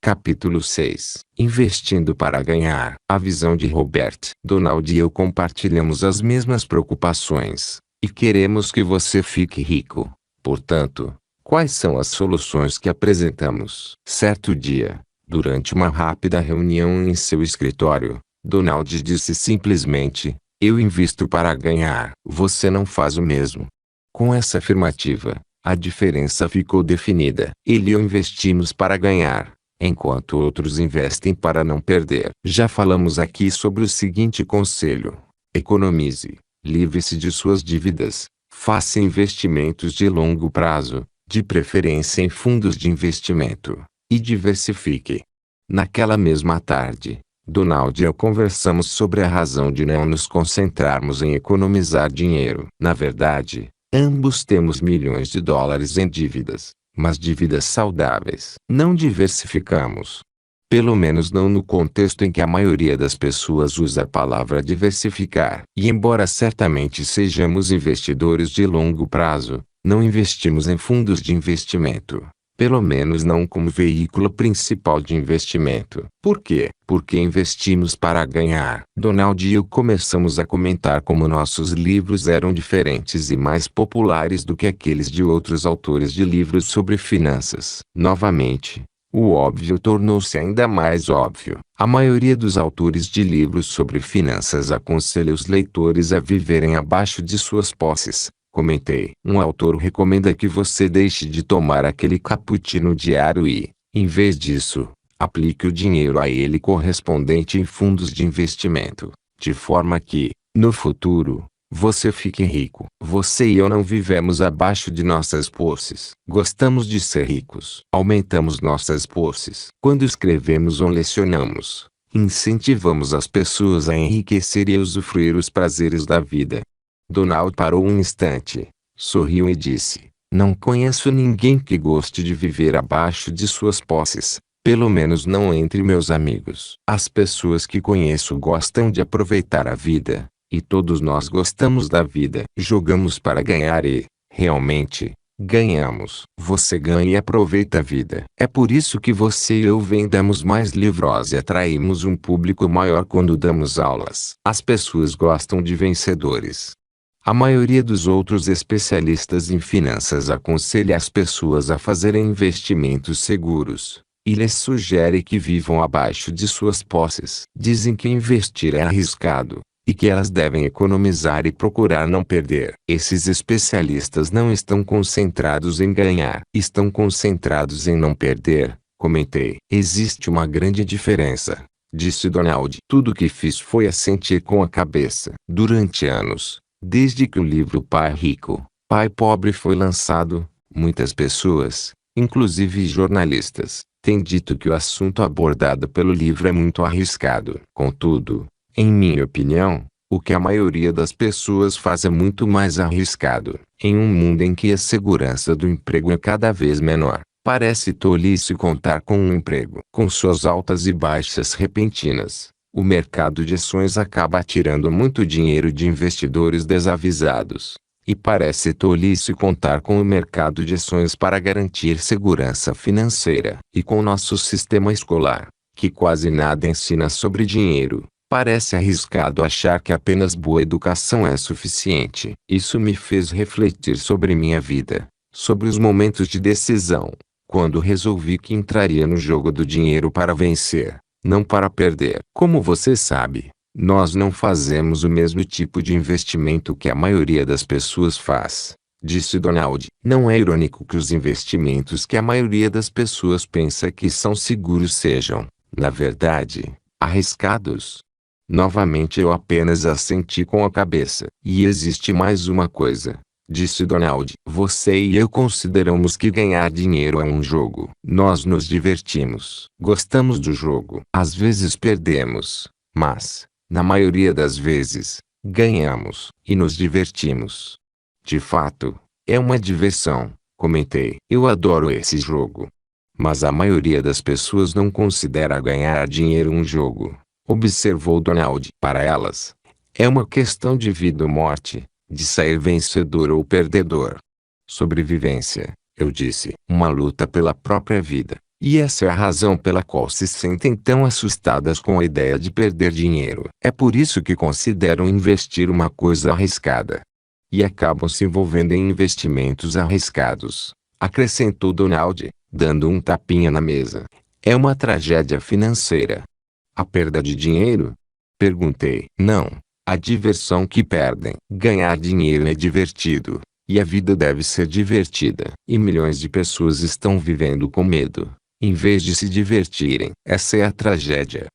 Capítulo 6. Investindo para ganhar. A visão de Robert. Donald e eu compartilhamos as mesmas preocupações, e queremos que você fique rico. Portanto, quais são as soluções que apresentamos? Certo dia, durante uma rápida reunião em seu escritório, Donald disse simplesmente: "Eu invisto para ganhar." Você não faz o mesmo? Com essa afirmativa, a diferença ficou definida. Ele e eu investimos para ganhar, enquanto outros investem para não perder. Já falamos aqui sobre o seguinte conselho: economize, livre-se de suas dívidas, faça investimentos de longo prazo, de preferência em fundos de investimento, e diversifique. Naquela mesma tarde, Donald e eu conversamos sobre a razão de não nos concentrarmos em economizar dinheiro. Na verdade, ambos temos milhões de dólares em dívidas, mas dívidas saudáveis. Não diversificamos. Pelo menos não no contexto em que a maioria das pessoas usa a palavra diversificar. E embora certamente sejamos investidores de longo prazo, não investimos em fundos de investimento. Pelo menos não como veículo principal de investimento. Por quê? Porque investimos para ganhar. Donald e eu começamos a comentar como nossos livros eram diferentes e mais populares do que aqueles de outros autores de livros sobre finanças. Novamente, o óbvio tornou-se ainda mais óbvio. A maioria dos autores de livros sobre finanças aconselha os leitores a viverem abaixo de suas posses. Comentei. Um autor recomenda que você deixe de tomar aquele cappuccino diário e, em vez disso, aplique o dinheiro a ele correspondente em fundos de investimento, de forma que, no futuro, você fique rico. Você e eu não vivemos abaixo de nossas posses. Gostamos de ser ricos. Aumentamos nossas posses. Quando escrevemos ou lecionamos, incentivamos as pessoas a enriquecer e a usufruir os prazeres da vida. Donald parou um instante, sorriu e disse: "Não conheço ninguém que goste de viver abaixo de suas posses, pelo menos não entre meus amigos. As pessoas que conheço gostam de aproveitar a vida, e todos nós gostamos da vida. Jogamos para ganhar e, realmente, ganhamos. Você ganha e aproveita a vida. É por isso que você e eu vendemos mais livros e atraímos um público maior quando damos aulas. As pessoas gostam de vencedores." A maioria dos outros especialistas em finanças aconselha as pessoas a fazerem investimentos seguros, e lhes sugere que vivam abaixo de suas posses. Dizem que investir é arriscado, e que elas devem economizar e procurar não perder. Esses especialistas não estão concentrados em ganhar, estão concentrados em não perder, comentei. Existe uma grande diferença, disse Donald. Tudo que fiz foi assentir com a cabeça. Durante anos, desde que o livro Pai Rico, Pai Pobre foi lançado, muitas pessoas, inclusive jornalistas, têm dito que o assunto abordado pelo livro é muito arriscado. Contudo, em minha opinião, o que a maioria das pessoas faz é muito mais arriscado. Em um mundo em que a segurança do emprego é cada vez menor, parece tolice contar com um emprego. Com suas altas e baixas repentinas, o mercado de ações acaba tirando muito dinheiro de investidores desavisados. E parece tolice contar com o mercado de ações para garantir segurança financeira. E com nosso sistema escolar, que quase nada ensina sobre dinheiro, parece arriscado achar que apenas boa educação é suficiente. Isso me fez refletir sobre minha vida, sobre os momentos de decisão, quando resolvi que entraria no jogo do dinheiro para vencer, não para perder. Como você sabe, nós não fazemos o mesmo tipo de investimento que a maioria das pessoas faz, disse Donald. Não é irônico que os investimentos que a maioria das pessoas pensa que são seguros sejam, na verdade, arriscados? Novamente eu apenas assenti com a cabeça. E existe mais uma coisa, disse Donald. Você e eu consideramos que ganhar dinheiro é um jogo. Nós nos divertimos. Gostamos do jogo. Às vezes perdemos, mas, na maioria das vezes, ganhamos e nos divertimos. De fato, é uma diversão, comentei. Eu adoro esse jogo. Mas a maioria das pessoas não considera ganhar dinheiro um jogo, observou Donald. Para elas, é uma questão de vida ou morte, de sair vencedor ou perdedor. Sobrevivência, eu disse. Uma luta pela própria vida. E essa é a razão pela qual se sentem tão assustadas com a ideia de perder dinheiro. É por isso que consideram investir uma coisa arriscada. E acabam se envolvendo em investimentos arriscados, acrescentou Donald, dando um tapinha na mesa. É uma tragédia financeira. A perda de dinheiro? Perguntei. Não. A diversão que perdem. Ganhar dinheiro é divertido. E a vida deve ser divertida. E milhões de pessoas estão vivendo com medo, em vez de se divertirem. Essa é a tragédia.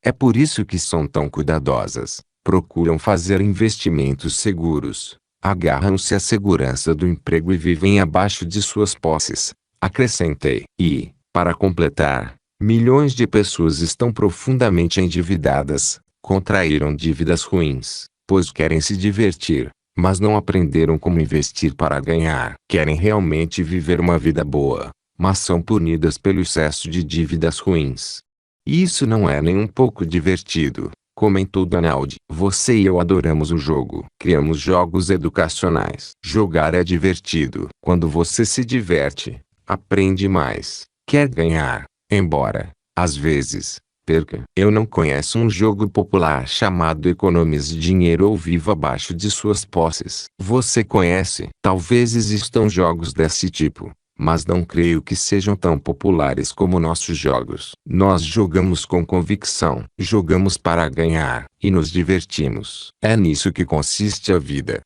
É por isso que são tão cuidadosas. Procuram fazer investimentos seguros. Agarram-se à segurança do emprego e vivem abaixo de suas posses. Acrescentei. E, para completar, milhões de pessoas estão profundamente endividadas. Contraíram dívidas ruins, pois querem se divertir, mas não aprenderam como investir para ganhar. Querem realmente viver uma vida boa, mas são punidas pelo excesso de dívidas ruins. E isso não é nem um pouco divertido, comentou Donald. Você e eu adoramos o jogo. Criamos jogos educacionais. Jogar é divertido. Quando você se diverte, aprende mais. Quer ganhar, embora, às vezes, perca. Eu não conheço um jogo popular chamado Economize Dinheiro ou Viva Abaixo de Suas Posses. Você conhece? Talvez existam jogos desse tipo, mas não creio que sejam tão populares como nossos jogos. Nós jogamos com convicção, jogamos para ganhar, e nos divertimos. É nisso que consiste a vida.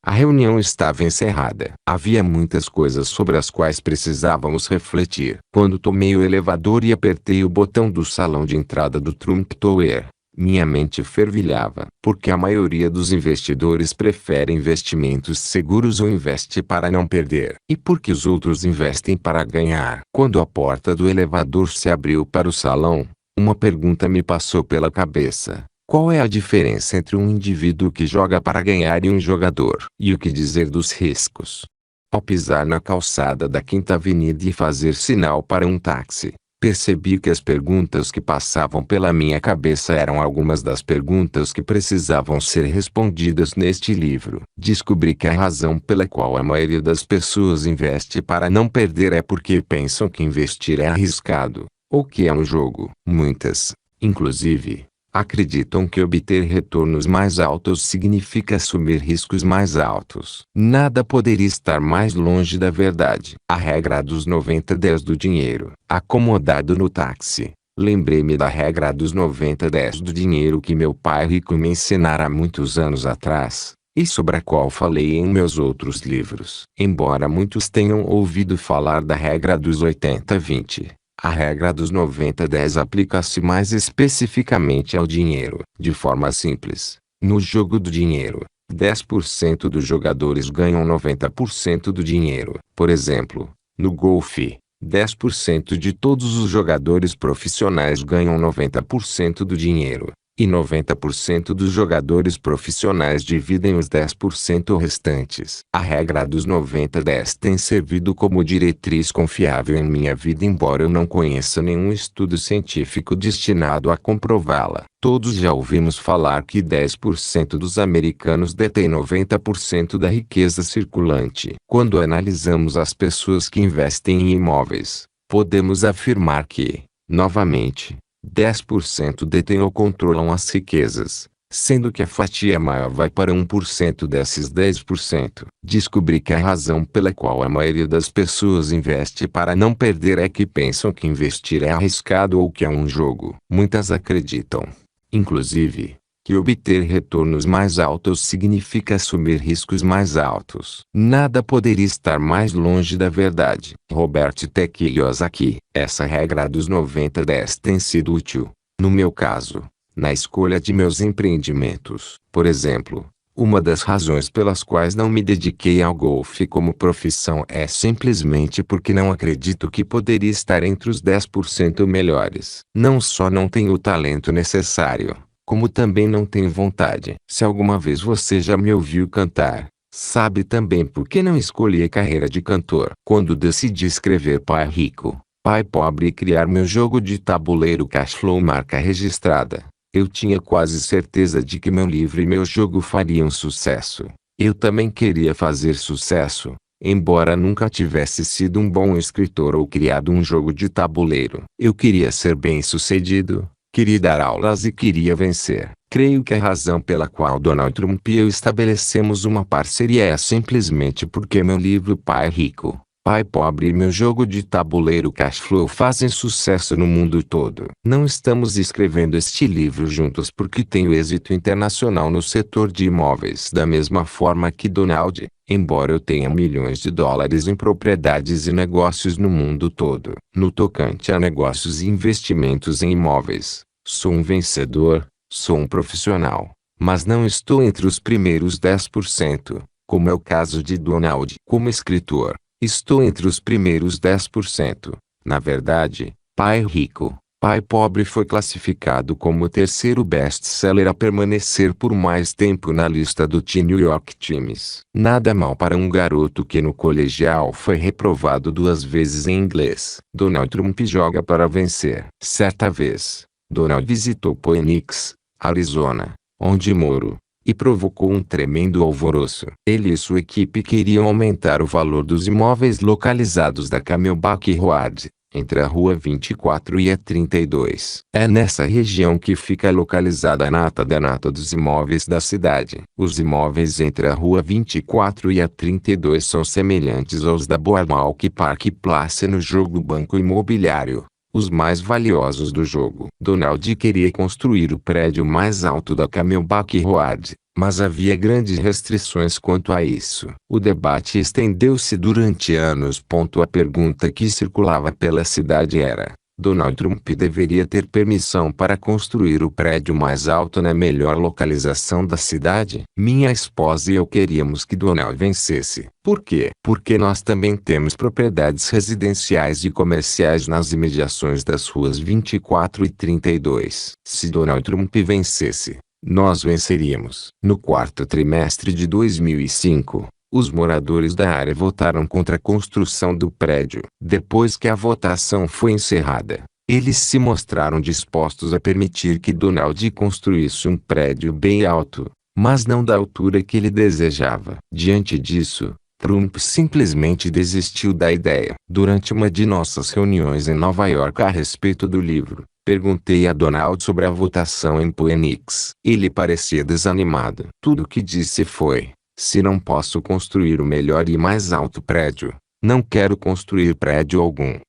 A reunião estava encerrada. Havia muitas coisas sobre as quais precisávamos refletir. Quando tomei o elevador e apertei o botão do salão de entrada do Trump Tower, minha mente fervilhava. Porque a maioria dos investidores prefere investimentos seguros ou investe para não perder. E porque os outros investem para ganhar. Quando a porta do elevador se abriu para o salão, uma pergunta me passou pela cabeça. Qual é a diferença entre um indivíduo que joga para ganhar e um jogador? E o que dizer dos riscos? Ao pisar na calçada da Quinta Avenida e fazer sinal para um táxi, percebi que as perguntas que passavam pela minha cabeça eram algumas das perguntas que precisavam ser respondidas neste livro. Descobri que a razão pela qual a maioria das pessoas investe para não perder é porque pensam que investir é arriscado, ou que é um jogo. Muitas, inclusive, acreditam que obter retornos mais altos significa assumir riscos mais altos. Nada poderia estar mais longe da verdade. A regra dos 90-10 do dinheiro. Acomodado no táxi, lembrei-me da regra dos 90-10 do dinheiro que meu pai rico me ensinara há muitos anos atrás, e sobre a qual falei em meus outros livros. Embora muitos tenham ouvido falar da regra dos 80-20. A regra dos 90-10 aplica-se mais especificamente ao dinheiro. De forma simples, no jogo do dinheiro, 10% dos jogadores ganham 90% do dinheiro. Por exemplo, no golfe, 10% de todos os jogadores profissionais ganham 90% do dinheiro, e 90% dos jogadores profissionais dividem os 10% restantes. A regra dos 90-10 tem servido como diretriz confiável em minha vida, embora eu não conheça nenhum estudo científico destinado a comprová-la. Todos já ouvimos falar que 10% dos americanos detêm 90% da riqueza circulante. Quando analisamos as pessoas que investem em imóveis, podemos afirmar que, novamente, 10% detêm ou controlam as riquezas, sendo que a fatia maior vai para 1% desses 10%. Descobri que a razão pela qual a maioria das pessoas investe para não perder é que pensam que investir é arriscado ou que é um jogo. Muitas acreditam, inclusive, que obter retornos mais altos significa assumir riscos mais altos. Nada poderia estar mais longe da verdade. Robert T. Kiyosaki. Essa regra dos 90-10 tem sido útil, no meu caso, na escolha de meus empreendimentos. Por exemplo, uma das razões pelas quais não me dediquei ao golfe como profissão é simplesmente porque não acredito que poderia estar entre os 10% melhores. Não só não tenho o talento necessário, como também não tenho vontade. Se alguma vez você já me ouviu cantar, sabe também por que não escolhi a carreira de cantor. Quando decidi escrever Pai Rico, Pai Pobre e criar meu jogo de tabuleiro Cashflow marca registrada, eu tinha quase certeza de que meu livro e meu jogo fariam sucesso. Eu também queria fazer sucesso, Embora nunca tivesse sido um bom escritor ou criado um jogo de tabuleiro, eu queria ser bem-sucedido, queria dar aulas e queria vencer. Creio que a razão pela qual Donald Trump e eu estabelecemos uma parceria é simplesmente porque meu livro Pai Rico, Pai Pobre e meu jogo de tabuleiro Cash Flow fazem sucesso no mundo todo. Não estamos escrevendo este livro juntos porque tenho êxito internacional no setor de imóveis da mesma forma que Donald, embora eu tenha milhões de dólares em propriedades e negócios no mundo todo. No tocante a negócios e investimentos em imóveis, sou um vencedor, sou um profissional, mas não estou entre os primeiros 10%, como é o caso de Donald. Como escritor, estou entre os primeiros 10%. Na verdade, Pai Rico, Pai Pobre foi classificado como o terceiro best-seller a permanecer por mais tempo na lista do The New York Times. Nada mal para um garoto que no colegial foi reprovado 2 vezes em inglês. Donald Trump joga para vencer. Certa vez, Donald visitou Phoenix, Arizona, onde moro, e provocou um tremendo alvoroço. Ele e sua equipe queriam aumentar o valor dos imóveis localizados da Camelback Road, entre a Rua 24 e a 32. É nessa região que fica localizada a nata da nata dos imóveis da cidade. Os imóveis entre a Rua 24 e a 32 são semelhantes aos da Boardwalk Park Place no jogo Banco Imobiliário, os mais valiosos do jogo. Donald queria construir o prédio mais alto da Camelback Road, mas havia grandes restrições quanto a isso. O debate estendeu-se durante anos. A pergunta que circulava pela cidade era: Donald Trump deveria ter permissão para construir o prédio mais alto na melhor localização da cidade? Minha esposa e eu queríamos que Donald vencesse. Por quê? Porque nós também temos propriedades residenciais e comerciais nas imediações das ruas 24 e 32. Se Donald Trump vencesse, nós venceríamos. No quarto trimestre de 2005, os moradores da área votaram contra a construção do prédio. Depois que a votação foi encerrada, eles se mostraram dispostos a permitir que Donald construísse um prédio bem alto, mas não da altura que ele desejava. Diante disso, Trump simplesmente desistiu da ideia. Durante uma de nossas reuniões em Nova York a respeito do livro, perguntei a Donald sobre a votação em Phoenix. Ele parecia desanimado. Tudo o que disse foi: se não posso construir o melhor e mais alto prédio, não quero construir prédio algum.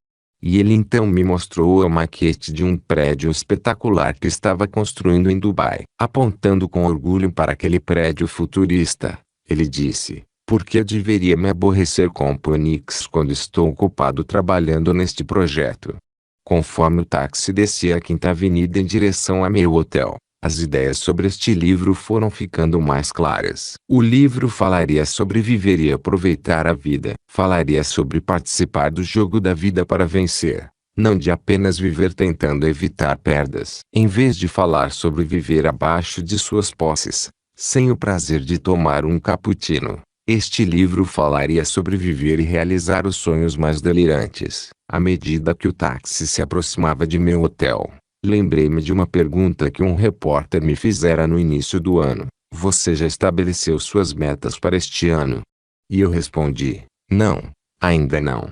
E ele então me mostrou a maquete de um prédio espetacular que estava construindo em Dubai. Apontando com orgulho para aquele prédio futurista, ele disse: por que eu deveria me aborrecer com Phoenix quando estou ocupado trabalhando neste projeto? Conforme o táxi descia a Quinta Avenida em direção a meu hotel, as ideias sobre este livro foram ficando mais claras. O livro falaria sobre viver e aproveitar a vida. Falaria sobre participar do jogo da vida para vencer, não de apenas viver tentando evitar perdas. Em vez de falar sobre viver abaixo de suas posses, sem o prazer de tomar um cappuccino, este livro falaria sobre viver e realizar os sonhos mais delirantes. À medida que o táxi se aproximava de meu hotel, lembrei-me de uma pergunta que um repórter me fizera no início do ano: você já estabeleceu suas metas para este ano? E eu respondi: não, ainda não.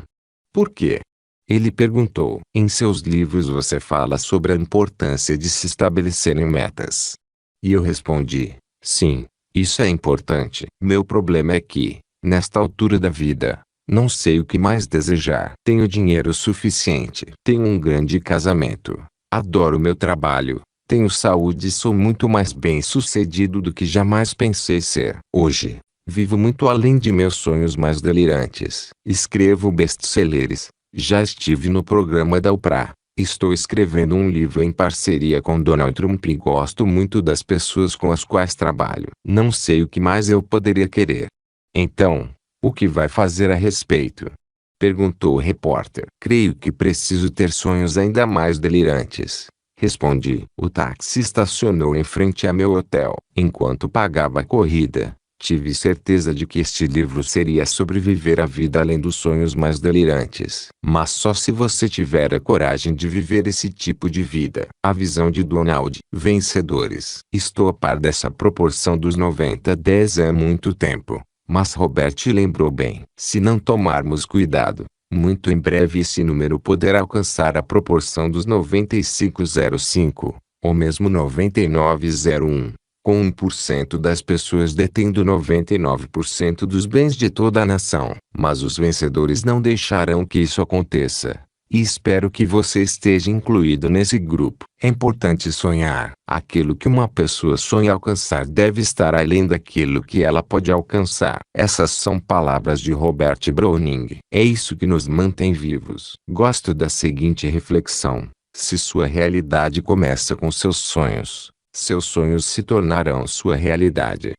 Por quê? Ele perguntou: em seus livros você fala sobre a importância de se estabelecerem metas. E eu respondi: sim, isso é importante. Meu problema é que, nesta altura da vida, não sei o que mais desejar. Tenho dinheiro suficiente. Tenho um grande casamento. Adoro meu trabalho. Tenho saúde e sou muito mais bem-sucedido do que jamais pensei ser. Hoje, vivo muito além de meus sonhos mais delirantes. Escrevo best-sellers. Já estive no programa da Oprah. Estou escrevendo um livro em parceria com Donald Trump e gosto muito das pessoas com as quais trabalho. Não sei o que mais eu poderia querer. Então, o que vai fazer a respeito? Perguntou o repórter. Creio que preciso ter sonhos ainda mais delirantes. Respondi. O táxi estacionou em frente a meu hotel. Enquanto pagava a corrida, tive certeza de que este livro seria sobre viver a vida além dos sonhos mais delirantes. Mas só se você tiver a coragem de viver esse tipo de vida. A visão de Donald. Vencedores. Estou a par dessa proporção dos 90-10 há muito tempo. Mas Robert lembrou bem. Se não tomarmos cuidado, muito em breve esse número poderá alcançar a proporção dos 95,05, ou mesmo 99,01, com 1% das pessoas detendo 99% dos bens de toda a nação. Mas os vencedores não deixarão que isso aconteça. E espero que você esteja incluído nesse grupo. É importante sonhar. Aquilo que uma pessoa sonha alcançar deve estar além daquilo que ela pode alcançar. Essas são palavras de Robert Browning. É isso que nos mantém vivos. Gosto da seguinte reflexão: se sua realidade começa com seus sonhos se tornarão sua realidade.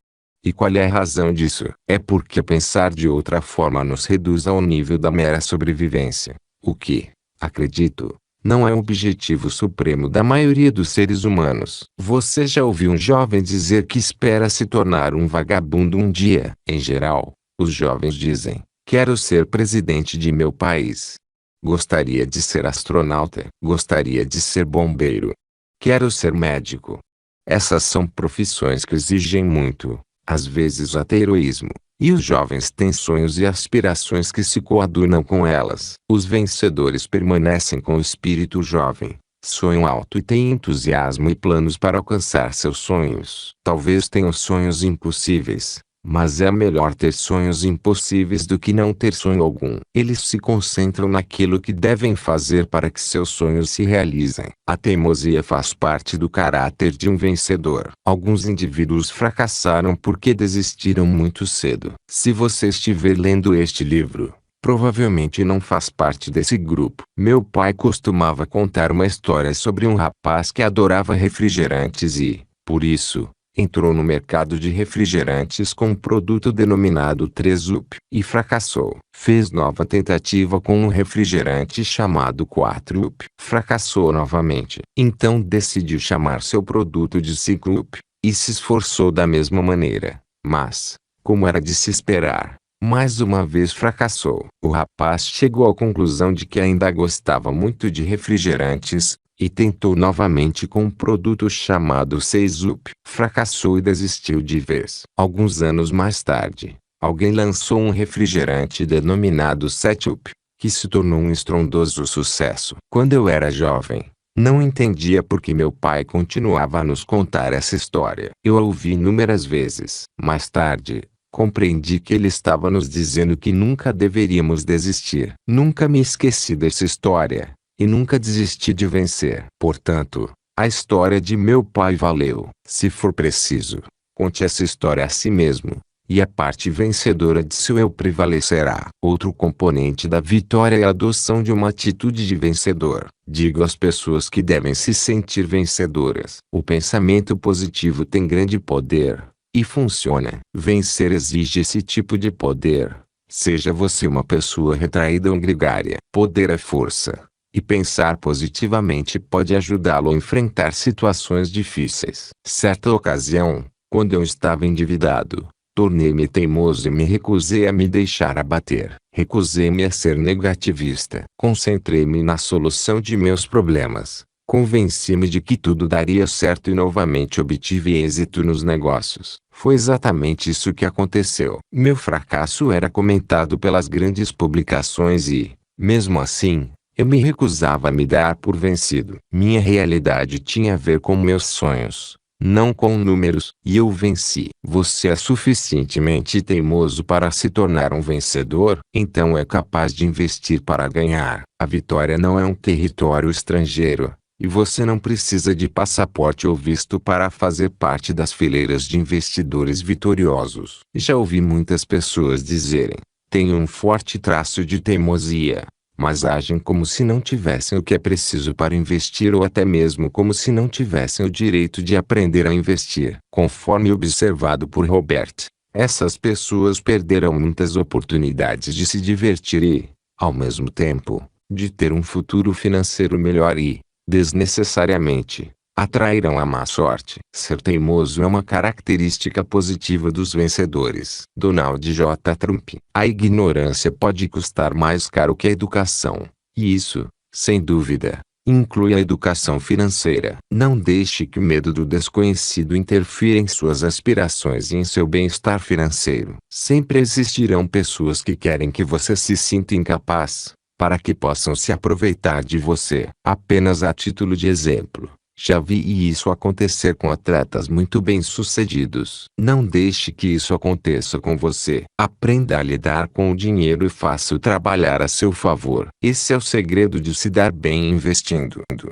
E qual é a razão disso? É porque pensar de outra forma nos reduz ao nível da mera sobrevivência. O que, acredito, não é o objetivo supremo da maioria dos seres humanos. Você já ouviu um jovem dizer que espera se tornar um vagabundo um dia? Em geral, os jovens dizem: quero ser presidente de meu país. Gostaria de ser astronauta. Gostaria de ser bombeiro. Quero ser médico. Essas são profissões que exigem muito, às vezes até heroísmo. E os jovens têm sonhos e aspirações que se coadunam com elas. Os vencedores permanecem com o espírito jovem, sonham alto e têm entusiasmo e planos para alcançar seus sonhos. Talvez tenham sonhos impossíveis, mas é melhor ter sonhos impossíveis do que não ter sonho algum. Eles se concentram naquilo que devem fazer para que seus sonhos se realizem. A teimosia faz parte do caráter de um vencedor. Alguns indivíduos fracassaram porque desistiram muito cedo. Se você estiver lendo este livro, provavelmente não faz parte desse grupo. Meu pai costumava contar uma história sobre um rapaz que adorava refrigerantes e, por isso, entrou no mercado de refrigerantes com um produto denominado 3UP e fracassou. Fez nova tentativa com um refrigerante chamado 4UP. Fracassou novamente. Então decidiu chamar seu produto de 5UP e se esforçou da mesma maneira. Mas, como era de se esperar, mais uma vez fracassou. O rapaz chegou à conclusão de que ainda gostava muito de refrigerantes e tentou novamente com um produto chamado 6UP. Fracassou e desistiu de vez. Alguns anos mais tarde, alguém lançou um refrigerante denominado 7UP, que se tornou um estrondoso sucesso. Quando eu era jovem, não entendia por que meu pai continuava a nos contar essa história. Eu a ouvi inúmeras vezes. Mais tarde, compreendi que ele estava nos dizendo que nunca deveríamos desistir. Nunca me esqueci dessa história. E nunca desisti de vencer. Portanto, a história de meu pai valeu. Se for preciso, conte essa história a si mesmo, e a parte vencedora de seu eu prevalecerá. Outro componente da vitória é a adoção de uma atitude de vencedor. Digo às pessoas que devem se sentir vencedoras. O pensamento positivo tem grande poder, e funciona. Vencer exige esse tipo de poder. Seja você uma pessoa retraída ou gregária. Poder é força. E pensar positivamente pode ajudá-lo a enfrentar situações difíceis. Certa ocasião, quando eu estava endividado, tornei-me teimoso e me recusei a me deixar abater. Recusei-me a ser negativista. Concentrei-me na solução de meus problemas. Convenci-me de que tudo daria certo e novamente obtive êxito nos negócios. Foi exatamente isso que aconteceu. Meu fracasso era comentado pelas grandes publicações e, mesmo assim, eu me recusava a me dar por vencido. Minha realidade tinha a ver com meus sonhos, não com números, e eu venci. Você é suficientemente teimoso para se tornar um vencedor? Então é capaz de investir para ganhar. A vitória não é um território estrangeiro, e você não precisa de passaporte ou visto para fazer parte das fileiras de investidores vitoriosos. Já ouvi muitas pessoas dizerem: tenho um forte traço de teimosia, mas agem como se não tivessem o que é preciso para investir ou até mesmo como se não tivessem o direito de aprender a investir. Conforme observado por Robert, essas pessoas perderão muitas oportunidades de se divertir e, ao mesmo tempo, de ter um futuro financeiro melhor e, desnecessariamente, atrairão a má sorte. Ser teimoso é uma característica positiva dos vencedores. Donald J. Trump. A ignorância pode custar mais caro que a educação. E isso, sem dúvida, inclui a educação financeira. Não deixe que o medo do desconhecido interfira em suas aspirações e em seu bem-estar financeiro. Sempre existirão pessoas que querem que você se sinta incapaz, para que possam se aproveitar de você. Apenas a título de exemplo, já vi isso acontecer com atletas muito bem-sucedidos. Não deixe que isso aconteça com você. Aprenda a lidar com o dinheiro e faça-o trabalhar a seu favor. Esse é o segredo de se dar bem investindo.